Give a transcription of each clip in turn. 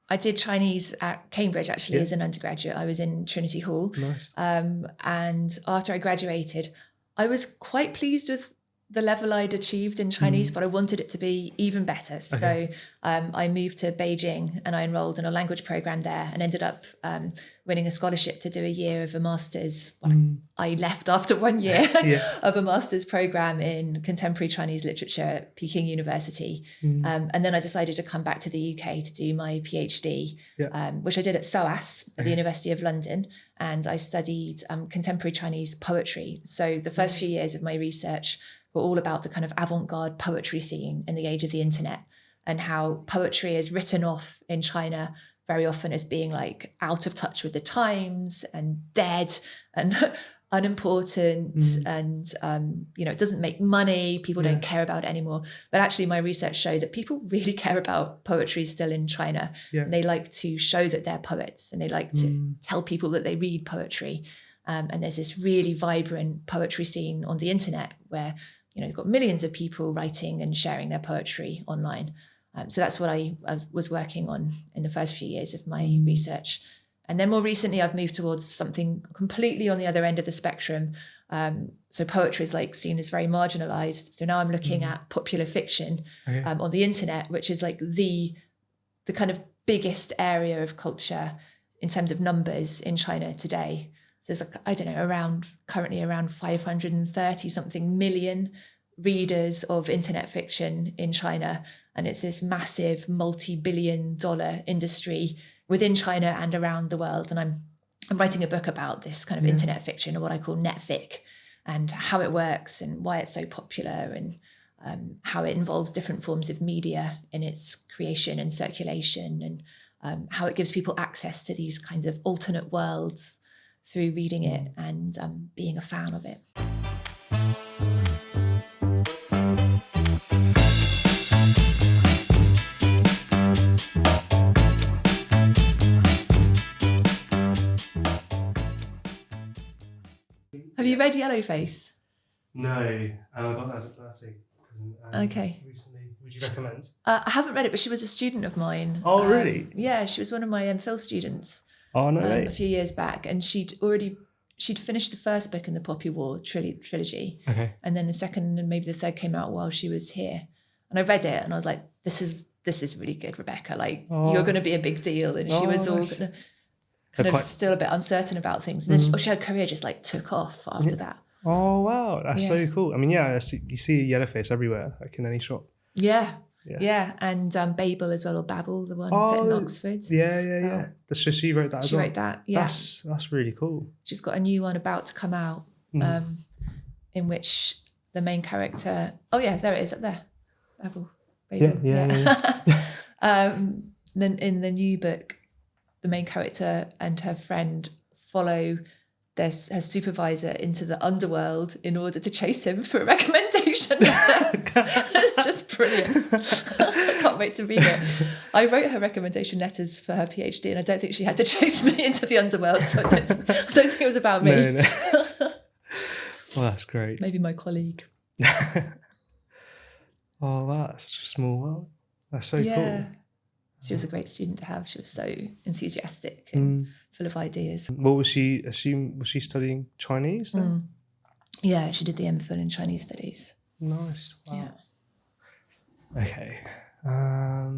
I did Chinese at Cambridge, actually, as an undergraduate. I was in Trinity Hall. Nice. And after I graduated, I was quite pleased with the level I'd achieved in Chinese, but I wanted it to be even better. So I moved to Beijing and I enrolled in a language program there and ended up winning a scholarship to do a year of a master's. I left after 1 year of a master's program in contemporary Chinese literature at Peking University. And then I decided to come back to the UK to do my PhD, which I did at SOAS at the University of London. And I studied contemporary Chinese poetry. So the first few years of my research were all about the kind of avant-garde poetry scene in the age of the internet, and how poetry is written off in China very often as being like out of touch with the times and dead and unimportant and it doesn't make money, people don't care about it anymore. But actually my research showed that people really care about poetry still in China. And they like to show that they're poets, and they like to tell people that they read poetry. And there's this really vibrant poetry scene on the internet where you've got millions of people writing and sharing their poetry online. So that's what I was working on in the first few years of my research. And then more recently, I've moved towards something completely on the other end of the spectrum. So poetry is like seen as very marginalized. So now I'm looking at popular fiction on the internet, which is like the kind of biggest area of culture in terms of numbers in China today. So there's like, I don't know, currently around 530 something million readers of internet fiction in China. And it's this massive multi-billion-dollar industry within China and around the world. And I'm writing a book about this kind of internet fiction, or what I call netfic, and how it works and why it's so popular, and how it involves different forms of media in its creation and circulation, and how it gives people access to these kinds of alternate worlds through reading it and being a fan of it. Have you read Yellowface? No, I got that as a birthday present recently. Would you recommend? I haven't read it, but she was a student of mine. Oh, really? Yeah, she was one of my MPhil students. Oh, no way. A few years back, and she'd finished the first book in the Poppy War trilogy, and then the second and maybe the third came out while she was here. And I read it, and I was like, "This is really good, Rebecca. Like, you're going to be a big deal." And she was all kind of still a bit uncertain about things, and then her career just like took off after that. Oh wow, that's so cool. I mean, you see Yellowface everywhere, like in any shop. Yeah, and Babel as well, or Babel, the one set in Oxford. Yeah. So she wrote that as well. She wrote that, yeah. That's really cool. She's got a new one about to come out, in which the main character... Oh yeah, there it is, up there. Babel. Yeah. Then in the new book, the main character and her friend follow her supervisor into the underworld in order to chase him for a recommendation letter. It's just brilliant. I can't wait to read it. I wrote her recommendation letters for her PhD, and I don't think she had to chase me into the underworld, so I don't think it was about me. No. Well, that's great. Maybe my colleague. Oh, wow, that's such a small world. That's so cool. She was a great student to have. She was so enthusiastic and full of ideas. What was she? Was she studying Chinese then? Yeah, she did the MPhil in Chinese studies. Nice. Wow. Yeah. Okay. Are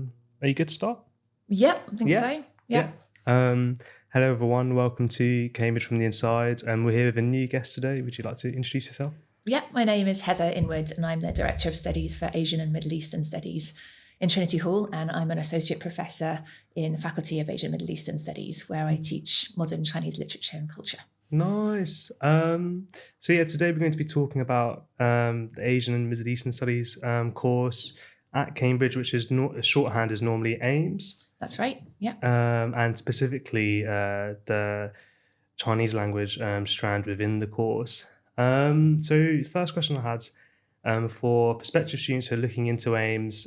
you good to start? Yep, I think so. Yeah. Hello everyone. Welcome to Cambridge from the Inside. We're here with a new guest today. Would you like to introduce yourself? Yeah, my name is Heather Inwood, and I'm the Director of Studies for Asian and Middle Eastern Studies in Trinity Hall, and I'm an associate professor in the Faculty of Asian Middle Eastern Studies, where I teach modern Chinese literature and culture. Nice. So today we're going to be talking about the Asian and Middle Eastern Studies course at Cambridge, which is shorthand is normally AMES. That's right. Yeah. And specifically the Chinese language strand within the course. So first question I had. For prospective students who are looking into AMES,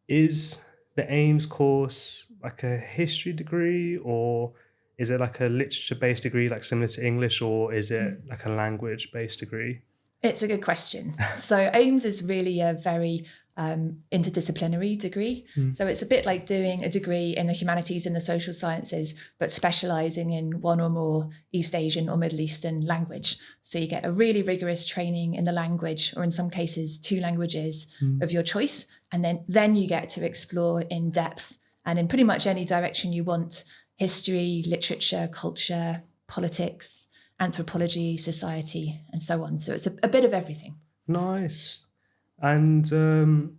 is the AMES course like a history degree, or is it like a literature-based degree, like similar to English, or is it like a language-based degree? It's a good question. So AMES is really a very interdisciplinary degree. So it's a bit like doing a degree in the humanities and the social sciences, but specializing in one or more East Asian or Middle Eastern language. So you get a really rigorous training in the language, or in some cases, 2 languages of your choice. And then you get to explore in depth and in pretty much any direction you want: history, literature, culture, politics, anthropology, society, and so on. So it's a bit of everything. Nice. And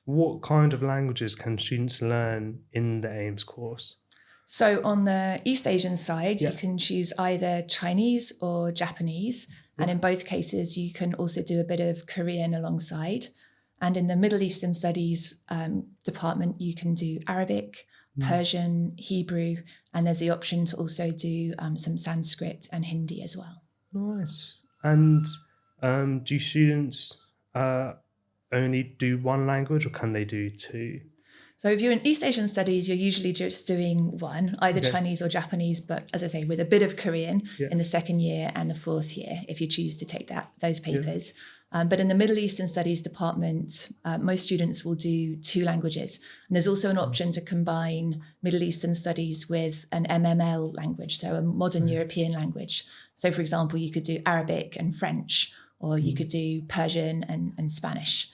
what kind of languages can students learn in the AMES course? So on the East Asian side, Yeah. you can choose either Chinese or Japanese. And in both cases, you can also do a bit of Korean alongside. And in the Middle Eastern Studies department, you can do Arabic, Persian, Hebrew, and there's the option to also do some Sanskrit and Hindi as well. Nice. And do students only do one language, or can they do 2? So if you're in East Asian Studies, you're usually just doing one, either Okay. Chinese or Japanese, but as I say, with a bit of Korean Yeah. in the 2nd year and the 4th year, if you choose to take those papers. But in the Middle Eastern Studies department, most students will do 2 languages. And there's also an option to combine Middle Eastern Studies with an MML language, so a modern European language. So for example, you could do Arabic and French, or you could do Persian and Spanish.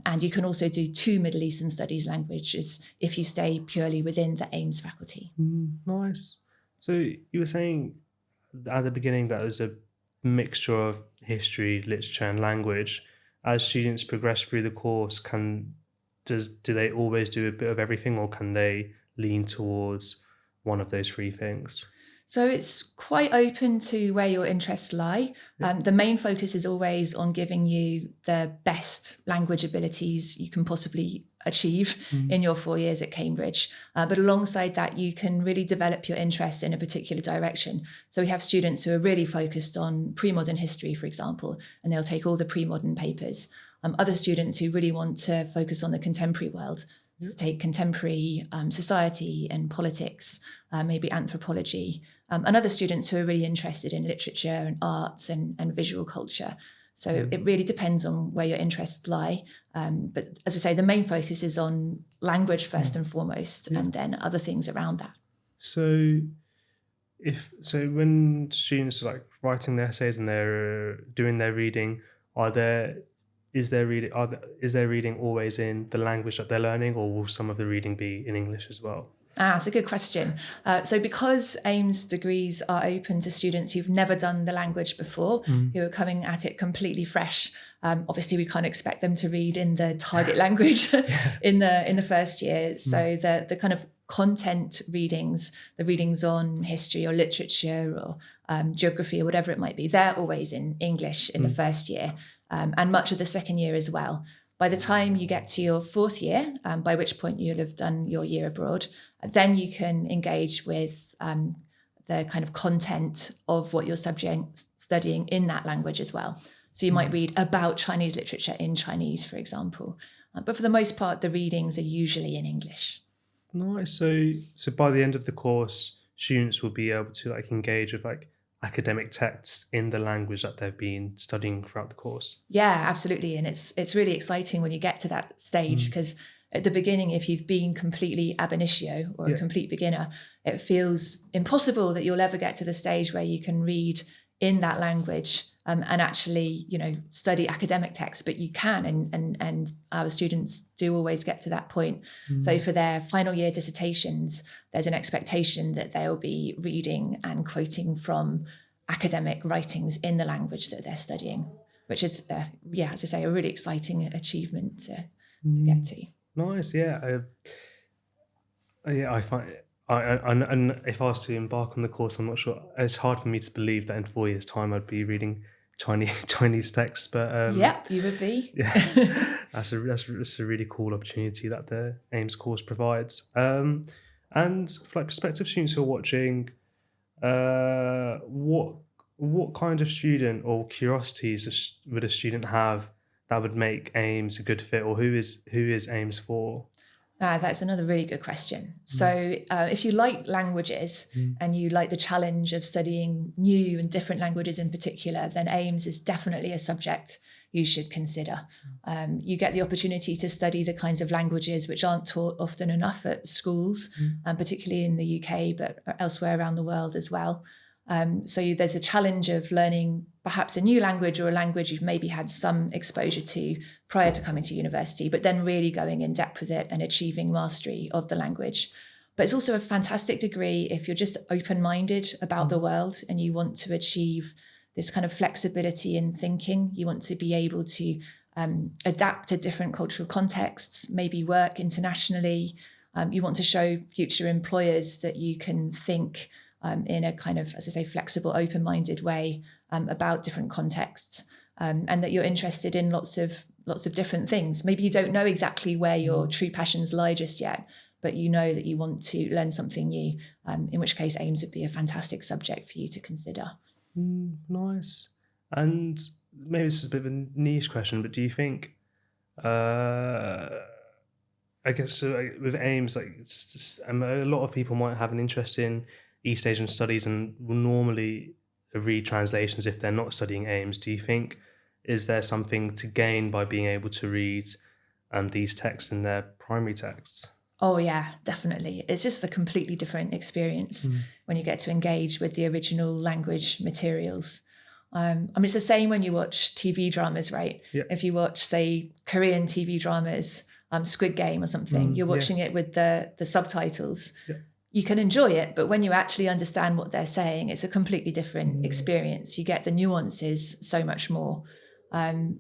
And you can also do 2 Middle Eastern Studies languages if you stay purely within the AMES faculty. Nice. So you were saying at the beginning that it was a mixture of history, literature, and language. As students progress through the course, do they always do a bit of everything, or can they lean towards one of those 3 things? So it's quite open to where your interests lie. The main focus is always on giving you the best language abilities you can possibly achieve in your 4 years at Cambridge. But alongside that, you can really develop your interest in a particular direction. So we have students who are really focused on pre-modern history, for example, and they'll take all the pre-modern papers. Other students who really want to focus on the contemporary world, to take contemporary society and politics, maybe anthropology, and other students who are really interested in literature and arts and visual culture. So it really depends on where your interests lie. But as I say, the main focus is on language first and foremost, and then other things around that. So when students are like writing their essays and they're doing their reading, is their reading always in the language that they're learning, or will some of the reading be in English as well? That's a good question. So because AMES degrees are open to students who've never done the language before, who are coming at it completely fresh, obviously we can't expect them to read in the target language in the first year. So the kind of content readings, the readings on history or literature or geography or whatever it might be, they're always in English in the first year, and much of the 2nd year as well. By the time you get to your 4th year, by which point you'll have done your year abroad, then you can engage with the kind of content of what you're studying in that language as well. So you might read about Chinese literature in Chinese, for example. But for the most part, the readings are usually in English. Nice. So by the end of the course, students will be able to like engage with like academic texts in the language that they've been studying throughout the course. Yeah, absolutely. And it's really exciting when you get to that stage, because at the beginning, if you've been completely ab initio or a complete beginner, it feels impossible that you'll ever get to the stage where you can read in that language and actually, study academic texts, but you can, and our students do always get to that point. So for their final year dissertations, there's an expectation that they'll be reading and quoting from academic writings in the language that they're studying, which is, as I say, a really exciting achievement to get to. Nice, yeah. I find and if I was to embark on the course, I'm not sure. It's hard for me to believe that in 4 years' time I'd be reading Chinese texts, but yeah, you would be. Yeah, that's a really cool opportunity that the AMES course provides. And for like prospective students who are watching, what kind of student or curiosities would a student have that would make AMES a good fit, or who is AMES for? That's another really good question. So if you like languages and you like the challenge of studying new and different languages in particular, then AMES is definitely a subject you should consider. You get the opportunity to study the kinds of languages which aren't taught often enough at schools, particularly in the UK, but elsewhere around the world as well. So there's a challenge of learning perhaps a new language or a language you've maybe had some exposure to prior to coming to university, but then really going in depth with it and achieving mastery of the language. But it's also a fantastic degree if you're just open-minded about the world and you want to achieve this kind of flexibility in thinking. You want to be able to adapt to different cultural contexts, maybe work internationally. You want to show future employers that you can think in a kind of, as I say, flexible, open-minded way about different contexts, and that you're interested in lots of different things. Maybe you don't know exactly where your true passions lie just yet, but you know that you want to learn something new, in which case AMES would be a fantastic subject for you to consider. Nice. And maybe this is a bit of a niche question, but do you think, I guess so with AMES, like it's just a lot of people might have an interest in East Asian studies and will normally read translations if they're not studying AMES. Do you think, is there something to gain by being able to read these texts in their primary texts? Oh yeah, definitely. It's just a completely different experience when you get to engage with the original language materials. I mean, it's the same when you watch TV dramas, right? Yeah. If you watch, say, Korean TV dramas, Squid Game or something, you're watching it with the subtitles. Yeah. You can enjoy it, but when you actually understand what they're saying, it's a completely different experience. You get the nuances so much more. And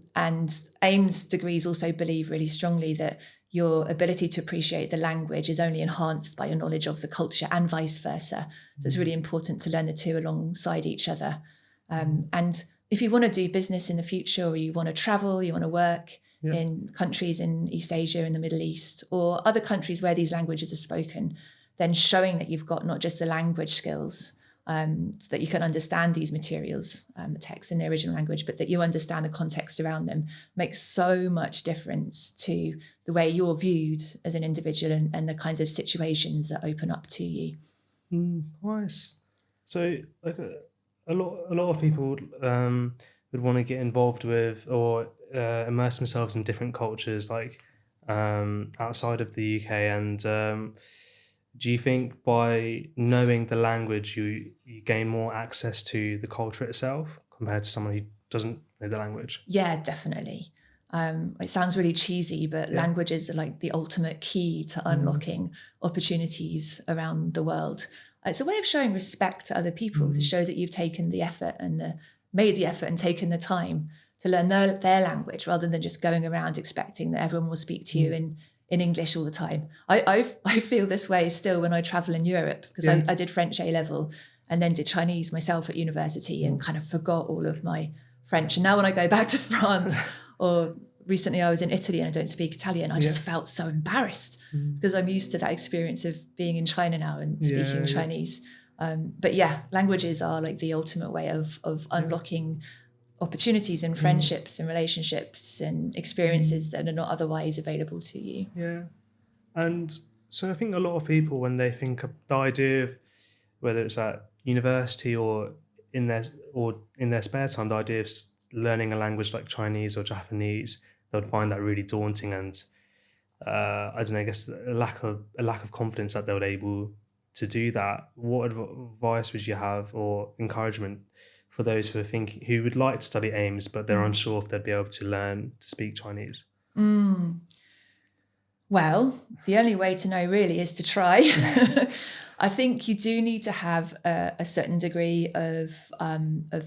AMES degrees also believe really strongly that your ability to appreciate the language is only enhanced by your knowledge of the culture and vice versa. So it's really important to learn the two alongside each other. And if you want to do business in the future, or you want to travel, you want to work in countries in East Asia, in the Middle East, or other countries where these languages are spoken, then showing that you've got not just the language skills, so that you can understand these materials, the text in the original language, but that you understand the context around them, makes so much difference to the way you're viewed as an individual and the kinds of situations that open up to you. Nice. So like a lot of people would want to get involved with or immerse themselves in different cultures, like outside of the UK. And do you think by knowing the language, you gain more access to the culture itself compared to someone who doesn't know the language? Yeah, definitely. It sounds really cheesy, but languages are like the ultimate key to unlocking opportunities around the world. It's a way of showing respect to other people, to show that you've taken the effort and made the effort and taken the time to learn their language, rather than just going around expecting that everyone will speak to you in English all the time. I feel this way still when I travel in Europe, because I did French A-level and then did Chinese myself at university and kind of forgot all of my French. And now when I go back to France, or recently I was in Italy and I don't speak Italian, I just felt so embarrassed because I'm used to that experience of being in China now and speaking Chinese. But yeah, languages are like the ultimate way of unlocking opportunities and friendships and relationships and experiences that are not otherwise available to you. Yeah. And so I think a lot of people, when they think of the idea of whether it's at university or in their spare time, the idea of learning a language like Chinese or Japanese, they would find that really daunting, and I don't know, I guess a lack of confidence that they were able to do that. What advice would you have or encouragement for those who would like to study AMES, but they're unsure if they'd be able to learn to speak Chinese? Well, the only way to know really is to try. I think you do need to have a certain degree of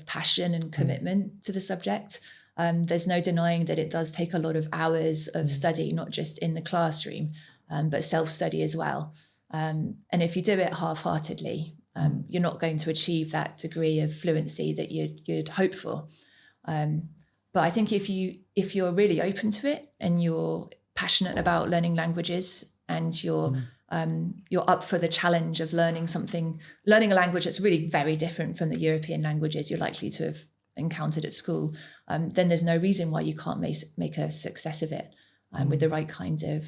passion and commitment to the subject. There's no denying that it does take a lot of hours of study, not just in the classroom, but self-study as well. And if you do it half-heartedly, you're not going to achieve that degree of fluency that you'd hope for. But I think if you're really open to it and you're passionate about learning languages and you're up for the challenge of learning a language that's really very different from the European languages you're likely to have encountered at school, then there's no reason why you can't make a success of it. with the right kind of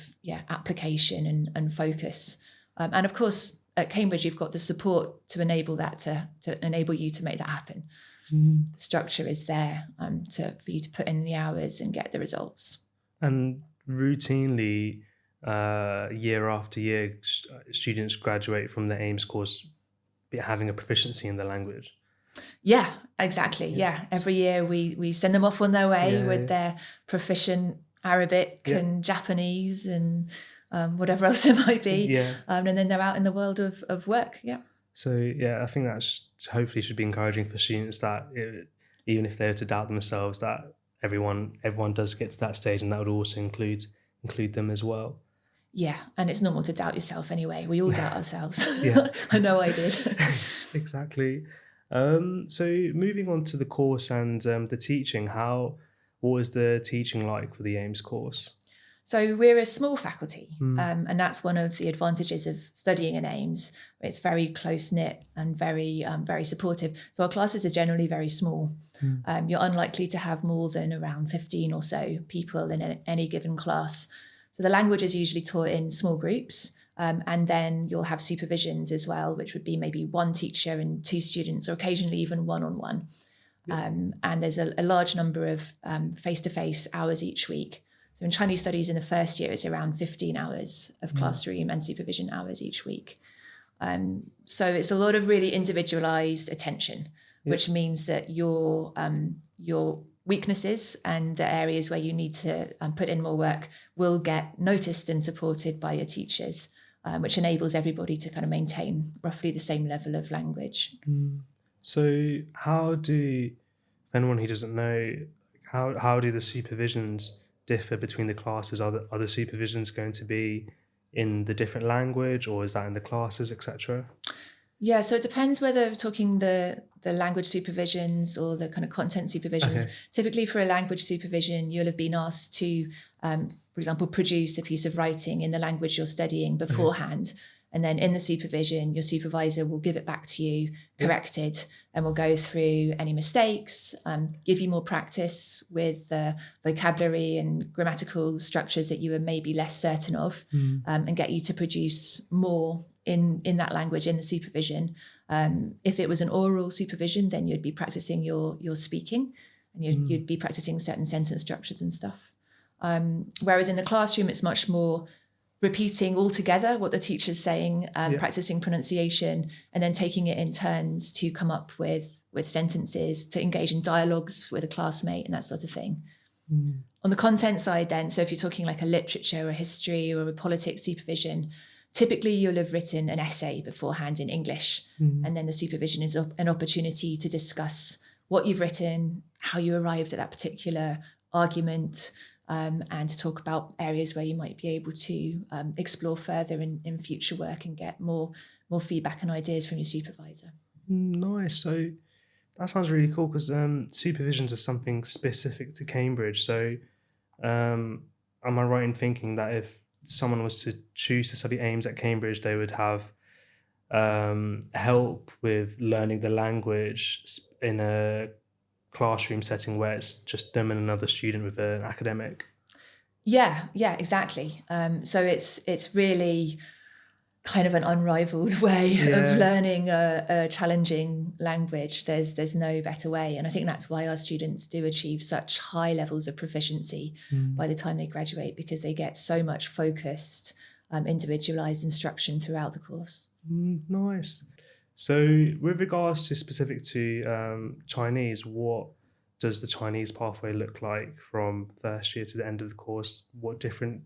application and focus. And of course, at Cambridge, you've got the support to enable that to enable you to make that happen. The structure is there for you to put in the hours and get the results. And routinely, year after year, students graduate from the AMES course having a proficiency in the language. Yeah, exactly. Yeah. Every year we send them off on their way with their proficient Arabic and Japanese and whatever else it might be. And then they're out in the world of work. Yeah. So, I think that's hopefully should be encouraging for students that even if they're to doubt themselves, that everyone does get to that stage, and that would also include them as well. Yeah, and it's normal to doubt yourself anyway. We all doubt ourselves. I know I did. Exactly. So moving on to the course and the teaching, what was the teaching like for the AMES course? So we're a small faculty, and that's one of the advantages of studying in AMES. It's very close-knit and very supportive. So our classes are generally very small. You're unlikely to have more than around 15 or so people in any given class. So the language is usually taught in small groups, and then you'll have supervisions as well, which would be maybe one teacher and two students, or occasionally even one-on-one. And there's a large number of face-to-face hours each week. So in Chinese studies in the first year, it's around 15 hours of classroom and supervision hours each week. So it's a lot of really individualized attention, which means that your weaknesses and the areas where you need to put in more work will get noticed and supported by your teachers, which enables everybody to kind of maintain roughly the same level of language. So how do, anyone who doesn't know, how do the supervisions differ between the classes? Are the supervisions going to be in the different language, or is that in the classes, etc.? Yeah, so it depends whether we're talking the language supervisions or the kind of content supervisions. Typically for a language supervision, you'll have been asked to, for example, produce a piece of writing in the language you're studying beforehand. And then in the supervision, your supervisor will give it back to you, corrected, and will go through any mistakes, give you more practice with the vocabulary and grammatical structures that you were maybe less certain of, and get you to produce more in that language in the supervision. If it was an oral supervision, then you'd be practicing your speaking, and you'd be practicing certain sentence structures and stuff. Whereas in the classroom, it's much more repeating all together what the teacher's saying, practicing pronunciation, and then taking it in turns to come up with sentences, to engage in dialogues with a classmate and that sort of thing. On the content side then, so if you're talking like a literature or a history or a politics supervision, typically you'll have written an essay beforehand in English, and then the supervision is an opportunity to discuss what you've written, how you arrived at that particular argument, and to talk about areas where you might be able to explore further in future work and get more feedback and ideas from your supervisor. Nice. So that sounds really cool, because supervisions are something specific to Cambridge. So am I right in thinking that if someone was to choose to study AMES at Cambridge, they would have help with learning the language in a classroom setting where it's just them and another student with an academic? Yeah, exactly. So it's really kind of an unrivaled way of learning a challenging language. There's no better way, and I think that's why our students do achieve such high levels of proficiency by the time they graduate, because they get so much focused, individualized instruction throughout the course. Nice. So with regards to specific to Chinese, what does the Chinese pathway look like from first year to the end of the course? What different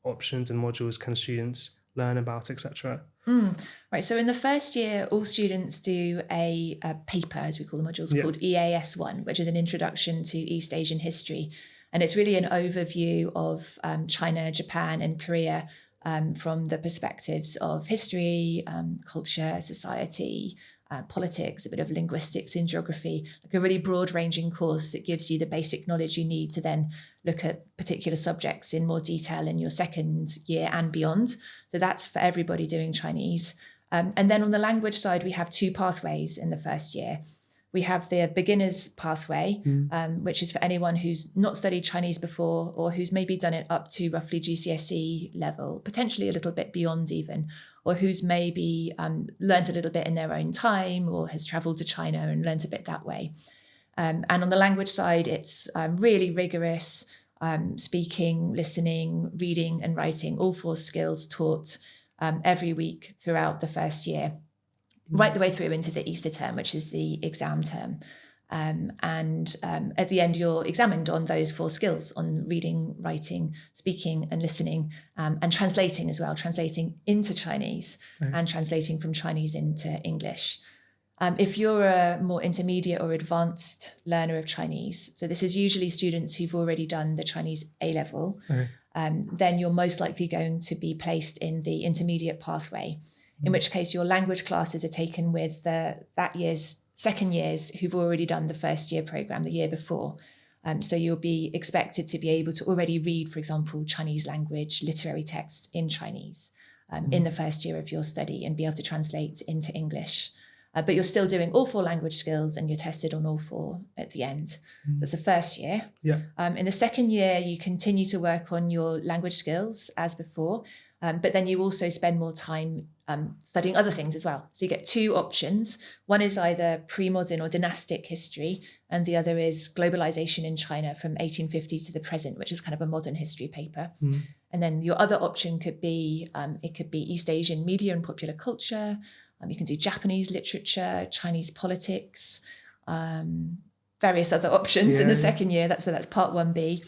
options and modules can students learn about, etc.? Right. So in the first year, all students do a paper, as we call the modules, called EAS1, which is an introduction to East Asian history. And it's really an overview of China, Japan, and Korea from the perspectives of history, culture, society, politics, a bit of linguistics and geography, like a really broad-ranging course that gives you the basic knowledge you need to then look at particular subjects in more detail in your second year and beyond. So that's for everybody doing Chinese. And then on the language side, we have two pathways in the first year. We have the beginner's pathway, which is for anyone who's not studied Chinese before, or who's maybe done it up to roughly GCSE level, potentially a little bit beyond even, or who's maybe learned a little bit in their own time, or has traveled to China and learned a bit that way. And on the language side, it's really rigorous, speaking, listening, reading and writing, all 4 skills taught every week throughout the first year, right the way through into the Easter term, which is the exam term. And at the end, you're examined on those 4 skills, on reading, writing, speaking and listening, and translating as well, translating into Chinese and translating from Chinese into English. If you're a more intermediate or advanced learner of Chinese, so this is usually students who've already done the Chinese A-level, then you're most likely going to be placed in the intermediate pathway, in which case your language classes are taken with that year's second years who've already done the first year program the year before. So you'll be expected to be able to already read, for example, Chinese language literary texts in Chinese in the first year of your study and be able to translate into English. But you're still doing all 4 language skills and you're tested on all 4 at the end. That's the first year. In the second year, you continue to work on your language skills as before, but then you also spend more time studying other things as well. So you get 2 options. One is either pre-modern or dynastic history, and the other is globalization in China from 1850 to the present, which is kind of a modern history paper. And then your other option could be, it could be East Asian media and popular culture. You can do Japanese literature, Chinese politics, various other options in the second year. That's part 1B.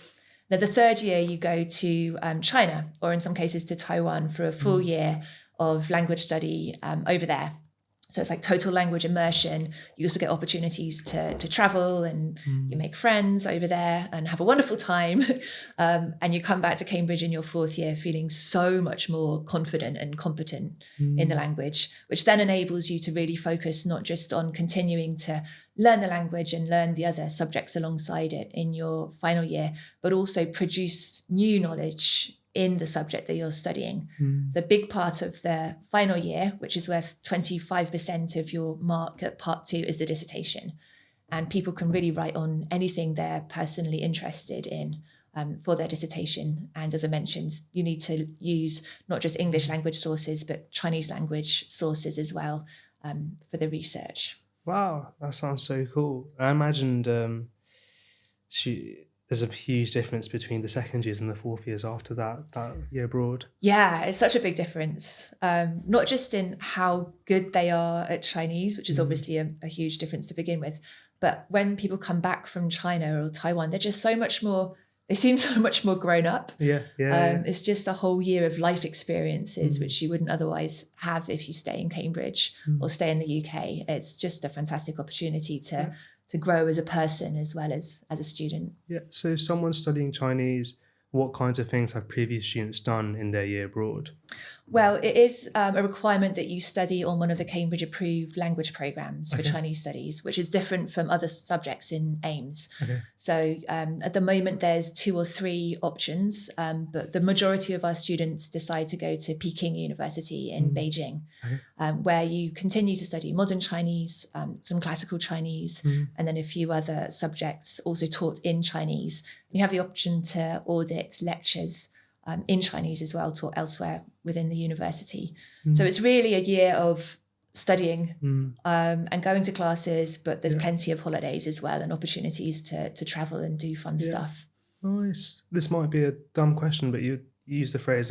Now, the third year, you go to China, or in some cases to Taiwan, for a full year of language study over there. So it's like total language immersion. You also get opportunities to travel, and you make friends over there and have a wonderful time. And you come back to Cambridge in your 4th year feeling so much more confident and competent in the language, which then enables you to really focus not just on continuing to learn the language and learn the other subjects alongside it in your final year, but also produce new knowledge in the subject that you're studying. So a big part of the final year, which is worth 25% of your mark at part 2, is the dissertation. And people can really write on anything they're personally interested in for their dissertation. And as I mentioned, you need to use not just English language sources, but Chinese language sources as well for the research. Wow, that sounds so cool. I imagined there's a huge difference between the second years and the 4th years after that year abroad. Yeah, it's such a big difference. Not just in how good they are at Chinese, which is obviously a huge difference to begin with, but when people come back from China or Taiwan, they're just so much more, they seem so much more grown up. It's just a whole year of life experiences, which you wouldn't otherwise have if you stay in Cambridge or stay in the UK. It's just a fantastic opportunity to grow as a person as well as a student. So if someone's studying Chinese, what kinds of things have previous students done in their year abroad? Well, it is a requirement that you study on one of the Cambridge approved language programs for Chinese studies, which is different from other subjects in AMES. So at the moment, there's 2 or 3 options, but the majority of our students decide to go to Peking University in Beijing, where you continue to study modern Chinese, some classical Chinese, and then a few other subjects also taught in Chinese. You have the option to audit lectures in Chinese as well, taught elsewhere within the university. So it's really a year of studying and going to classes, but there's plenty of holidays as well and opportunities to travel and do fun stuff. Nice. This might be a dumb question, but you use the phrase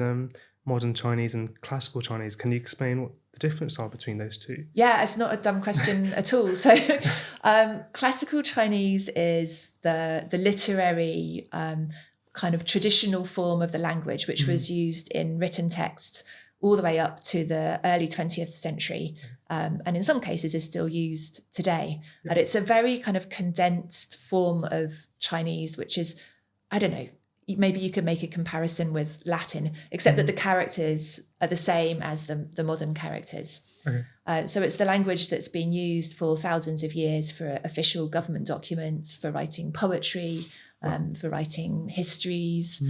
modern Chinese and classical Chinese. Can you explain what the difference are between those 2? Yeah, it's not a dumb question at all. So classical Chinese is the literary kind of traditional form of the language, which was used in written texts all the way up to the early 20th century, and in some cases is still used today. But it's a very kind of condensed form of Chinese, which is, I don't know, maybe you could make a comparison with Latin, except that the characters are the same as the modern characters. So it's the language that's been used for thousands of years for official government documents, for writing poetry, for writing histories,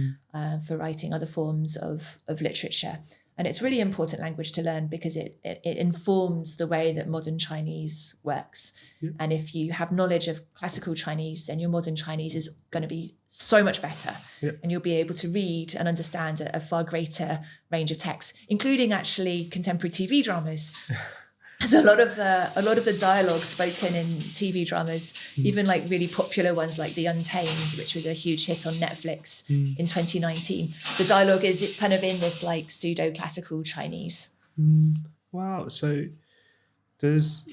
for writing other forms of literature. And it's really important language to learn because it informs the way that modern Chinese works. Yeah. And if you have knowledge of classical Chinese, then your modern Chinese is going to be so much better. Yeah. And you'll be able to read and understand a far greater range of texts, including actually contemporary TV dramas. So a lot of the dialogue spoken in TV dramas, even like really popular ones like The Untamed, which was a huge hit on Netflix in 2019, the dialogue is kind of in this like pseudo-classical Chinese. Wow. So does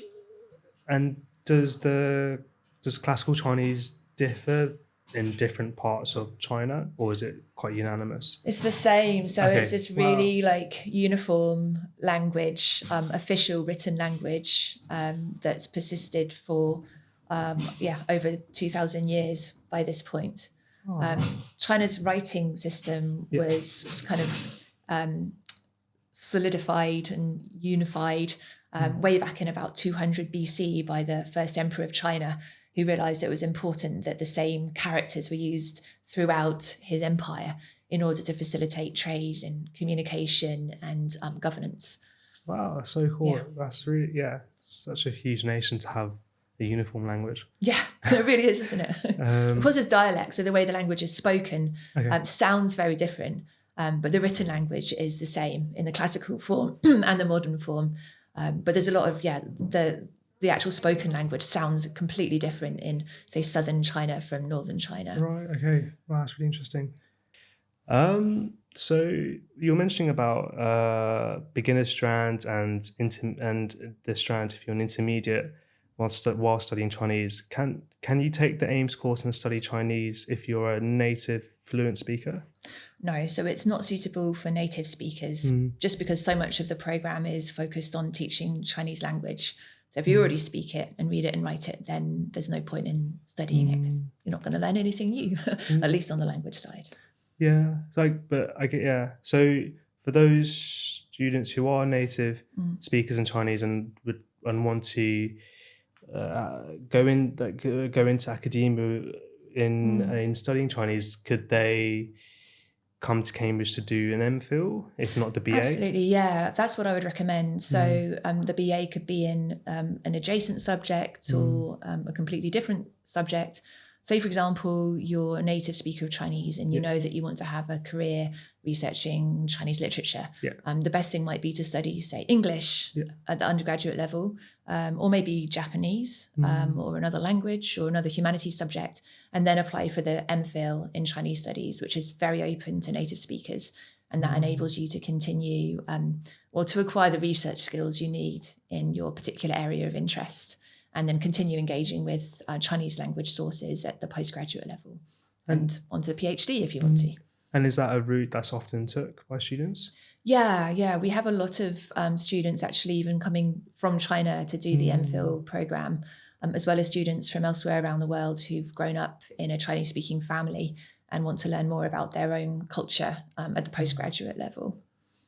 classical Chinese differ in different parts of China, or is it quite unanimous? It's the same. So Okay. it's this really like uniform language, official written language that's persisted for over 2,000 years by this point. China's writing system was kind of solidified and unified way back in about 200 BC by the first emperor of China, who realized it was important that the same characters were used throughout his empire in order to facilitate trade and communication and governance. Wow, that's so cool. Yeah. That's really, such a huge nation to have a uniform language. Yeah, it really is, isn't it? Because it's dialect, so the way the language is spoken sounds very different, but the written language is the same in the classical form and the modern form. But there's a lot of, the actual spoken language sounds completely different in, say, southern China from northern China. Right, okay. Wow, that's really interesting. So you're mentioning about beginner strand and the strand if you're an intermediate while studying Chinese. Can you take the AMES course and study Chinese if you're a native fluent speaker? No, so it's not suitable for native speakers, just because so much of the program is focused on teaching Chinese language. So if you already speak it and read it and write it, then there's no point in studying it because you're not going to learn anything new, at least on the language side. Yeah, So for those students who are native speakers in Chinese and want to go into academia in studying Chinese, could they come to Cambridge to do an MPhil, if not the BA? Absolutely, yeah. That's what I would recommend. So the BA could be in an adjacent subject or a completely different subject. Say, for example, you're a native speaker of Chinese and you know that you want to have a career researching Chinese literature. The best thing might be to study, say, English at the undergraduate level, or maybe Japanese or another language or another humanities subject, and then apply for the MPhil in Chinese studies, which is very open to native speakers. And that enables you to continue or to acquire the research skills you need in your particular area of interest, and then continue engaging with Chinese language sources at the postgraduate level and onto the PhD if you want to. And is that a route that's often took by students? Yeah. We have a lot of students actually even coming from China to do the MPhil program, as well as students from elsewhere around the world who've grown up in a Chinese-speaking family and want to learn more about their own culture at the postgraduate level.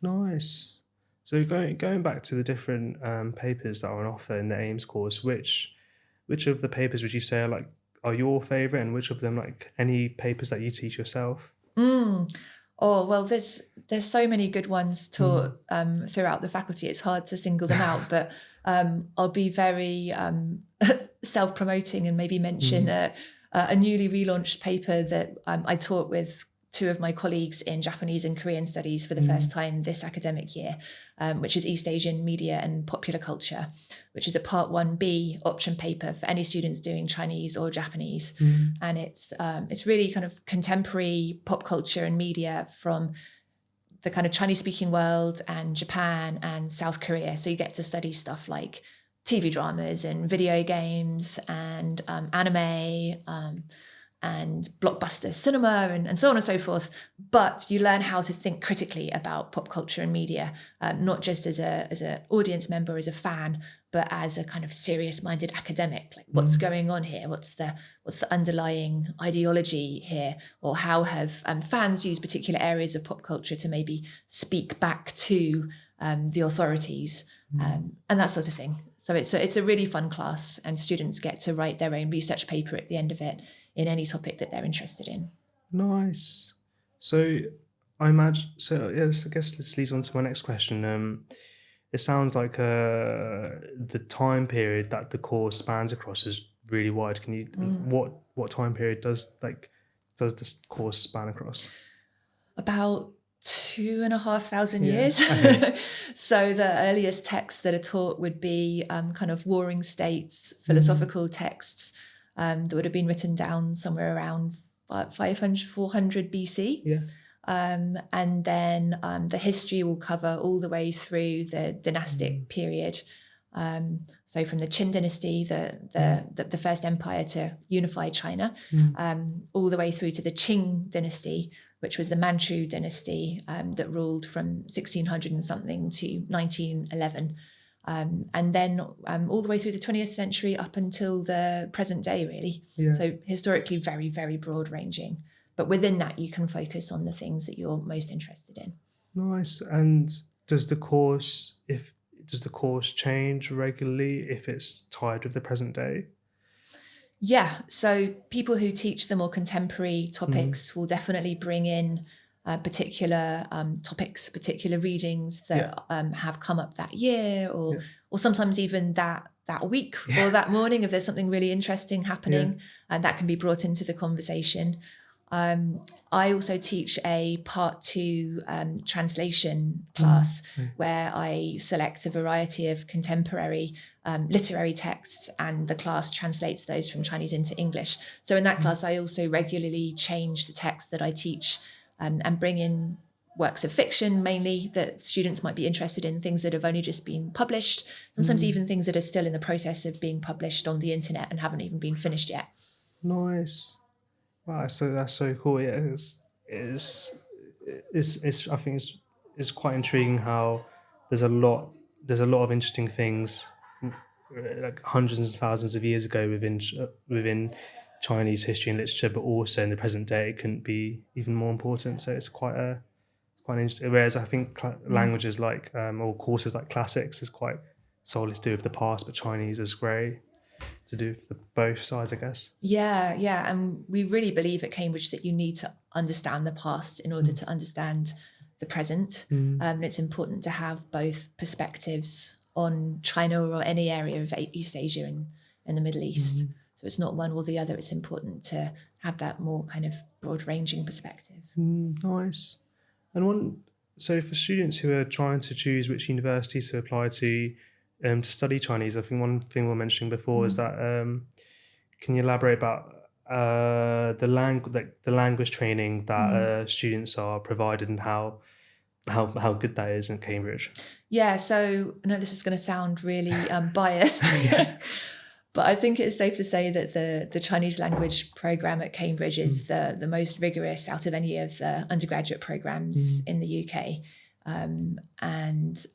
Nice. So going back to the different papers that are on offer in the AMES course, which of the papers would you say are your favourite, and which of them any papers that you teach yourself? Oh, well, there's so many good ones taught throughout the faculty. It's hard to single them out, but I'll be very self-promoting and maybe mention a newly relaunched paper that I taught with two of my colleagues in Japanese and Korean studies for the first time this academic year, which is East Asian Media and Popular Culture, which is a Part 1B option paper for any students doing Chinese or Japanese. And it's really kind of contemporary pop culture and media from the kind of Chinese-speaking world and Japan and South Korea. So you get to study stuff like TV dramas and video games and anime, and blockbuster cinema and so on and so forth. But you learn how to think critically about pop culture and media, not just as an audience member, as a fan, but as a kind of serious-minded academic. Like, what's going on here? What's the underlying ideology here? Or how have fans used particular areas of pop culture to maybe speak back to the authorities, and that sort of thing. So it's a really fun class, and students get to write their own research paper at the end of it in any topic that they're interested in. Nice. So I imagine so. Yes, I guess this leads on to my next question. It sounds like the time period that the course spans across is really wide. Can you what time period does this course span across? About 2,500 Yeah. years. Okay. So the earliest texts that are taught would be kind of warring states, Mm, philosophical texts that would have been written down somewhere around 500, 400 BC. yeah. And then the history will cover all the way through the Mm, dynastic period. So from the Qin dynasty, mm, the first empire to unify China, mm, all the way through to the Qing dynasty, which was the Manchu dynasty that ruled from 1600 and something to 1911. And then all the way through the 20th century up until the present day, really. yeah. So historically, very, very broad ranging. But within that, you can focus on the things that you're most interested in. Nice. And does the course if does the course change regularly if it's tied with the present day? Yeah, so people who teach the more contemporary Mm, topics will definitely bring in particular topics, particular readings yeah. that have come up that year, Yeah. or sometimes even that week or Yeah. that morning if there's something really interesting Yeah. happening, and that can be brought into the conversation. I also teach a part 2 translation Mm, class okay. where I select a variety of contemporary literary texts, and the class translates those from Chinese into English. So in that Mm, class, I also regularly change the text that I teach and bring in works of fiction mainly that students might be interested in, things that have only just been published, sometimes mm. even things that are still in the process of being published on the internet and haven't even been finished yet. Nice. Wow, so that's so cool. Yeah, it's, it's I think it's quite intriguing how there's a lot there's a lot of interesting things like hundreds and thousands of years ago within Chinese history and literature, but also in the present day it couldn't be even more important. So it's quite interesting. Whereas I think Mm. languages like or courses like classics is quite solely to do with the past, but Chinese is grey to do with both sides, I guess. Yeah, yeah. And we really believe at Cambridge that you need to understand the past in order Mm, to understand the present. mm, And it's important to have both perspectives on China or any area of East Asia and the Middle East. mm. So it's not one or the other. It's important to have that more kind of broad ranging perspective. Nice. And so for students who are trying to choose which universities to apply to study Chinese, I think one thing we were mentioning before is Mm. that can you elaborate about the language training that Mm. students are provided and how good that is in Cambridge? Yeah, so I know this is going to sound really biased, Yeah. but I think it's safe to say that the Chinese language program at Cambridge Mm, is the most rigorous out of any of the undergraduate programs mm, in the UK. And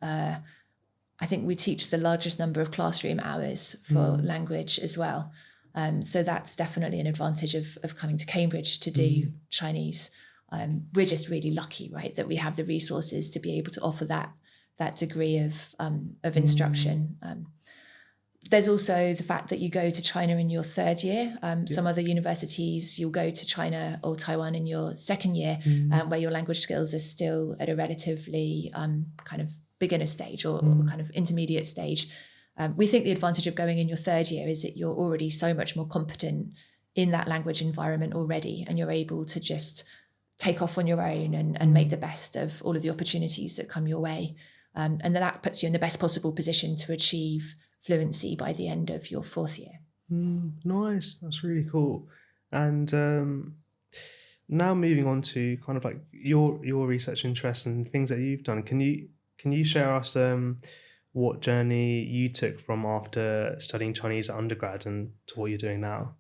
I think we teach the largest number of classroom hours for mm, language as well. So that's definitely an advantage of coming to Cambridge to do mm, Chinese. We're just really lucky, right, that we have the resources to be able to offer that degree of mm. instruction. There's also the fact that you go to China in your third year. Yeah. Some other universities, you'll go to China or Taiwan in your second year, Mm, where your language skills are still at a relatively kind of beginner stage or mm, kind of intermediate stage. We think the advantage of going in your third year is that you're already so much more competent in that language environment already, and you're able to just take off on your own and make the mm. best of all of the opportunities that come your way. And then that puts you in the best possible position to achieve fluency by the end of your fourth year. Nice. That's really cool. And now moving on to kind of like your research interests and things that you've done. Can you share us what journey you took from after studying Chinese at undergrad and to what you're doing now?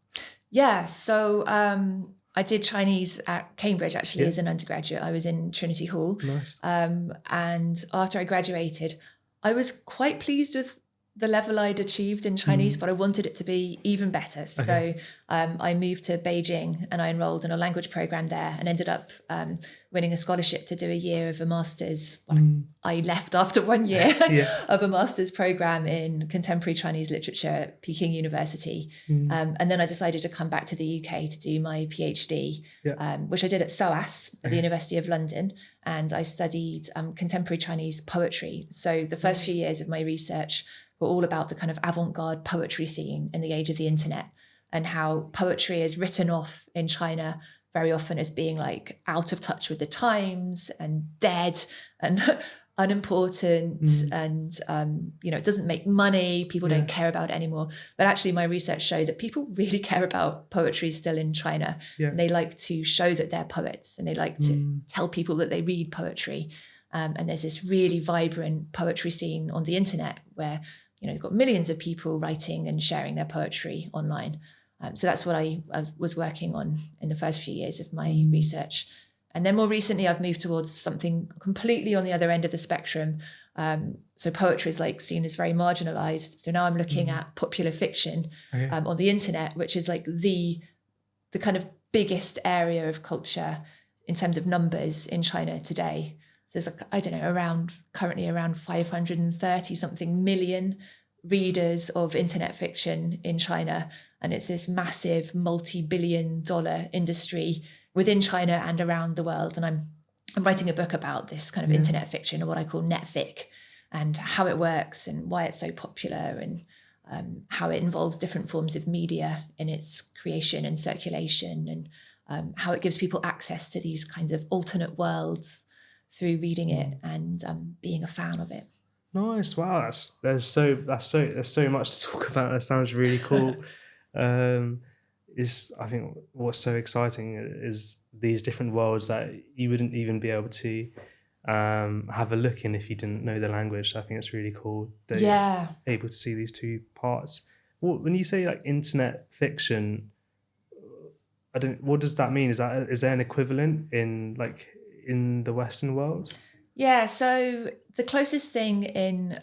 Yeah, so I did Chinese at Cambridge actually Yeah. as an undergraduate. I was in Trinity Hall. Nice. And after I graduated, I was quite pleased with the level I'd achieved in Chinese, Mm. but I wanted it to be even better. So I moved to Beijing and I enrolled in a language program there and ended up winning a scholarship to do a year of a master's. Well, I left after 1 year Yeah. of a master's program in contemporary Chinese literature at Peking University. Mm. And then I decided to come back to the UK to do my PhD, Yeah. which I did at SOAS at the University of London. And I studied contemporary Chinese poetry. So the first few years of my research were all about the kind of avant-garde poetry scene in the age of the internet and how poetry is written off in China very often as being like out of touch with the times and dead and unimportant and it doesn't make money, people don't care about it anymore. But actually my research showed that people really care about poetry still in China. And they like to show that they're poets and they like to tell people that they read poetry. And there's this really vibrant poetry scene on the internet where you've got millions of people writing and sharing their poetry online. So that's what I was working on in the first few years of my research. And then more recently, I've moved towards something completely on the other end of the spectrum. So poetry is like seen as very marginalized. So now I'm looking at popular fiction on the internet, which is like the kind of biggest area of culture in terms of numbers in China today. So there's like, I don't know, currently around 530 something million readers of internet fiction in China. And it's this massive multi-billion-dollar industry within China and around the world. And I'm writing a book about this kind of internet fiction, or what I call netfic, and how it works and why it's so popular, and how it involves different forms of media in its creation and circulation, and how it gives people access to these kinds of alternate worlds through reading it and being a fan of it. Nice. Wow. There's so much to talk about. That sounds really cool. I think what's so exciting is these different worlds that you wouldn't even be able to have a look in if you didn't know the language. So I think it's really cool that you're able to see these two parts. When you say like internet fiction, what does that mean? Is there an equivalent in the Western world? Yeah, so the closest thing in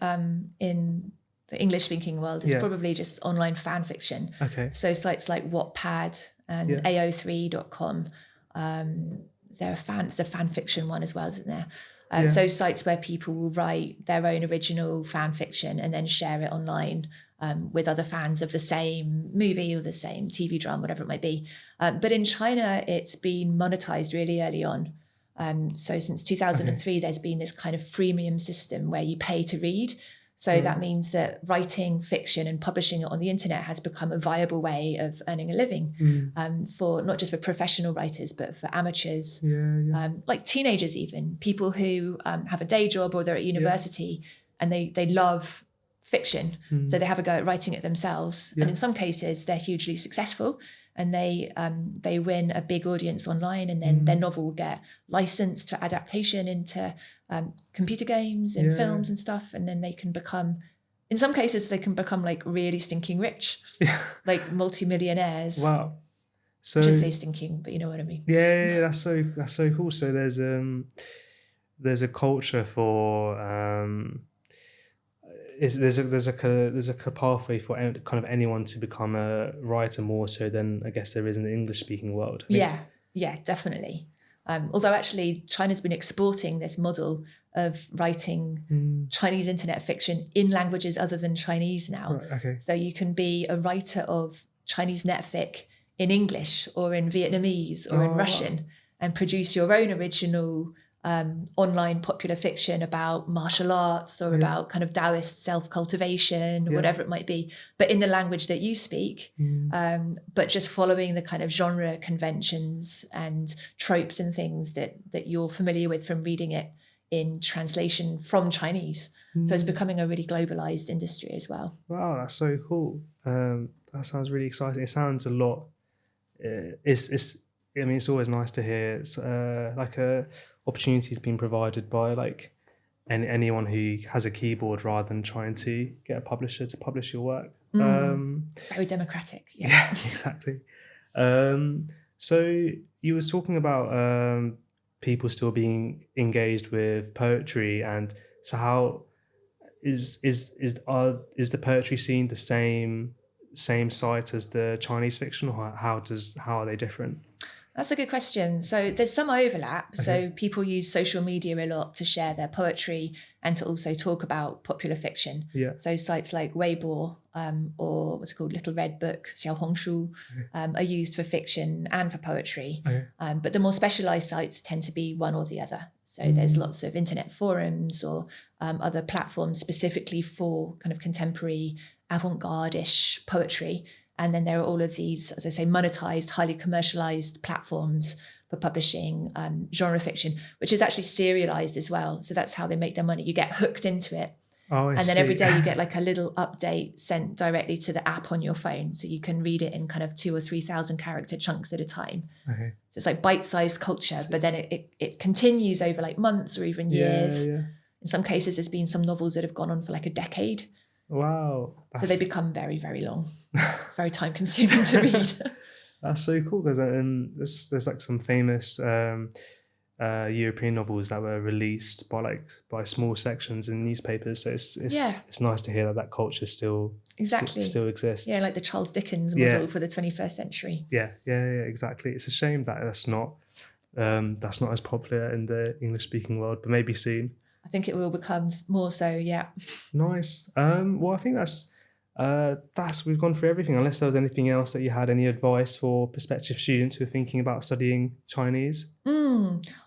the English-speaking world is probably just online fan fiction. Okay. So sites like Wattpad and AO3.com. There's a fan fiction one as well, isn't there? So sites where people will write their own original fan fiction and then share it online with other fans of the same movie or the same TV drama, whatever it might be. But in China, it's been monetized really early on. So since 2003, there's been this kind of freemium system where you pay to read. So that means that writing fiction and publishing it on the internet has become a viable way of earning a living for not just for professional writers, but for amateurs, like teenagers, even people who have a day job or they're at university and they love fiction. So they have a go at writing it themselves. And in some cases, they're hugely successful and they win a big audience online, and then their novel will get licensed for adaptation into computer games and films and stuff. And then they can become, in some cases, they can become like really stinking rich, like multimillionaires. Wow. So I shouldn't say stinking, but you know what I mean. Yeah, that's so cool. So there's a culture for there's a pathway for kind of anyone to become a writer, more so than I guess there is in the English speaking world. Yeah, definitely. Although actually China's been exporting this model of writing Chinese internet fiction in languages other than Chinese now. Right, okay. So you can be a writer of Chinese netfic in English or in Vietnamese or in Russian and produce your own original online popular fiction about martial arts or about kind of Taoist self-cultivation or whatever it might be, but in the language that you speak, but just following the kind of genre conventions and tropes and things that you're familiar with from reading it in translation from Chinese. So it's becoming a really globalized industry as well. Wow, that's so cool. That sounds really exciting. It sounds a lot. It's always nice to hear opportunities being provided by like anyone who has a keyboard rather than trying to get a publisher to publish your work. Very democratic. Yeah, exactly. So you were talking about people still being engaged with poetry, and so how is the poetry scene the same site as the Chinese fiction, or how are they different? That's a good question. So there's some overlap. So Okay. people use social media a lot to share their poetry and to also talk about popular fiction. Yeah. So sites like Weibo or what's it called, Little Red Book, Xiaohongshu, Okay. are used for fiction and for poetry. Okay. But the more specialized sites tend to be one or the other. So there's lots of internet forums or other platforms specifically for kind of contemporary avant-garde-ish poetry. And then there are all of these, as I say, monetized, highly commercialized platforms for publishing genre fiction, which is actually serialized as well. So that's how they make their money. You get hooked into it. Oh, I And then see. every day you get like a little update sent directly to the app on your phone. So you can read it in kind of 2,000 or 3,000 character chunks at a time. Okay. So it's like bite-sized culture, but then it continues over like months or even years. Yeah. In some cases, there's been some novels that have gone on for like a decade. Wow. So they become very, very long. It's very time consuming to read. That's so cool, because there's like some famous European novels that were released by small sections in newspapers. So it's nice to hear that culture still Exactly. still exists. Yeah, like the Charles Dickens model for the 21st century. Yeah, exactly. It's a shame that that's not as popular in the English speaking world, but maybe soon. I think it will become more so, yeah. Nice. Well, I think that's we've gone through everything. Unless there was anything else that you had, any advice for prospective students who are thinking about studying Chinese?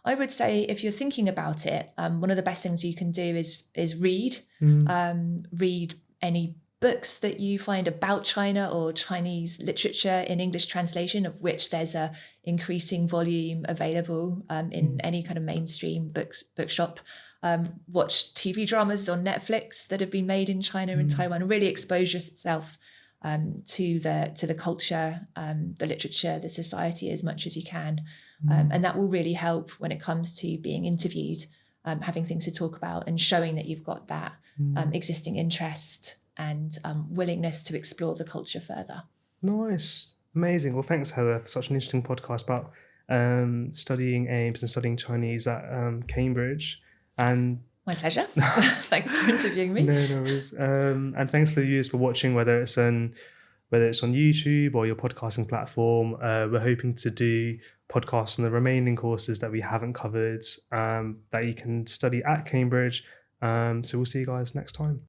I would say if you're thinking about it, one of the best things you can do is read. Read any books that you find about China or Chinese literature in English translation, of which there's a increasing volume available in any kind of mainstream bookshop. Watch TV dramas on Netflix that have been made in China and Taiwan. Really expose yourself to the culture, the literature, the society as much as you can. And that will really help when it comes to being interviewed, having things to talk about and showing that you've got that existing interest and willingness to explore the culture further. Nice. Amazing. Well, thanks, Heather, for such an interesting podcast about studying AMES and studying Chinese at Cambridge. And my pleasure. Thanks for interviewing me. No worries. And thanks for the viewers for watching, whether it's on YouTube or your podcasting platform. We're hoping to do podcasts on the remaining courses that we haven't covered, that you can study at Cambridge. So we'll see you guys next time.